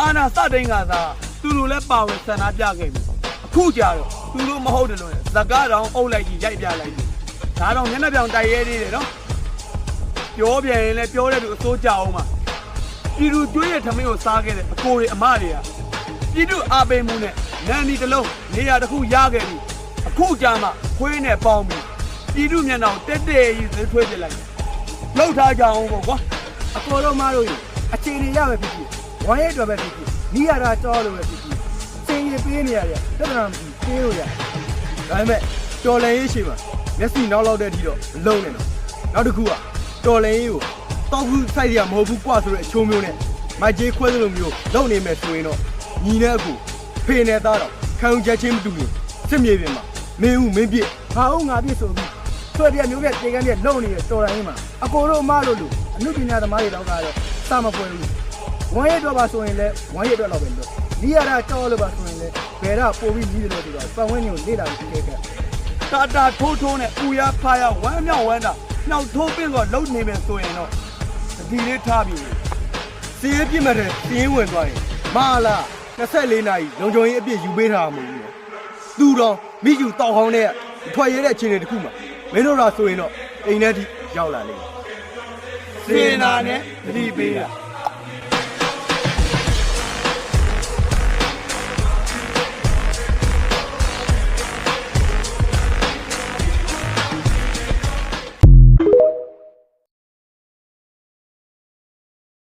အာနာစတိန်ကသာသူတို့လည်းပါဝင်ဆန္ဒပြခဲ့ပြီအခုကြတော့သူတို့မဟုတ်တယ်လို့ဇကားတောင်အုပ်လိုက်ကြီးရိုက်ပြလိုက်ပြီဒါတော့မျက်နှာပြောင်တိုက်ရဲသေးတယ်နော်ပြောပြန်ရင်လည်းပြောတဲ့သူအစိုးကြအောင်ပါပြည်သူကျွေးရထမင်းကိုစားခဲ့တဲ့အကိုတွေအမတွေကပြည်သူအားပေးမှုနဲ့နန်းဒီတစ်လုံးနေရာတစ်ခုရခဲ့ပြီအခုကြမှာခွေးနဲ့ပေါင်းပြီးပြည်သူမျက်နှာတက်တက်ကြီးသွေးပြလိုက်လှုပ်ထားကြအောင်ပေါ့ကွာ အကောတော့မတို့အခြေအနေရမယ်ဖြစ်ဖြစ်ဝိုင်းရဲတော်ပဲဖြစ်ဖြစ်နီးရတာကြောလို့ပဲဖြစ်ဖြစ်စင်ရပေးနေရတယ်တက်တာမရှိပေးလို့ရဒါပေမဲ့တော်လည်းရေးရှိမှာမျက်စိနောက်လောက်တဲ့အထိတော့မလုံးနဲ့တော့နောက်တစ်ခုကတော်လည်းရေးကိုတောက်ခုစိုက်ရမဟုတ်ဘူးကွာဆိုတဲ့အချိုးမျိုးနဲ့မိုက်ကြီးခွဲသလိုမျိုးလုံနေမယ်ဆိုရင်တော့ညီနဲ့အကူဖေနဲ့သားတော့ခံယူချက်ချင်းမတူရင်စစ်မြေပြင်မှာမင်းဦးမင်းပြစ်ဟာဦးငါပြစ်ဆိုပြီးဆွဲပြမျိုးပြတေကန်းပြလုံနေရတော်တိုင်းမှာအကိုတို့အမတို့လူအမှုပညာသမားတွေတော့ကတော့စမပွဲဘူးဝမ်းရတော့ပါဆိုရင်လည်းဝမ်းရတော့ပဲလို့နီးရတာကြောလို့ပါဆိုရင်လည်းဘယ်တော့ပို့ပြီးနီးတယ်လို့ပြောပတ်ဝန်းကျင်ကိုလေ့လာပြီးခဲ့ခဲ့ တာတာထိုးထိုးနဲ့ပူရဖားရဝမ်းမြောက်ဝမ်းတာနှောက်ထိုးပြီးတော့လှုပ်နေမယ်ဆိုရင်တော့ဒီလေးထားပြီးစီးပြစ်မဲ့တဲ့စီးဝင်သွားရင်မာလာ24နာရီလုံခြုံရေးအပြည့်ယူပေးထားမှာမဟုတ်ဘူးသူတော်မိယူတောက်ဟောင်းတဲ့ထွက်ရဲတဲ့အခြေအနေတစ်ခုမှာမင်းတို့လာဆိုရင်တော့အိမ်ထဲထိရောက်လာလိမ့်မယ်စေနာနဲ့တတိပေးတာ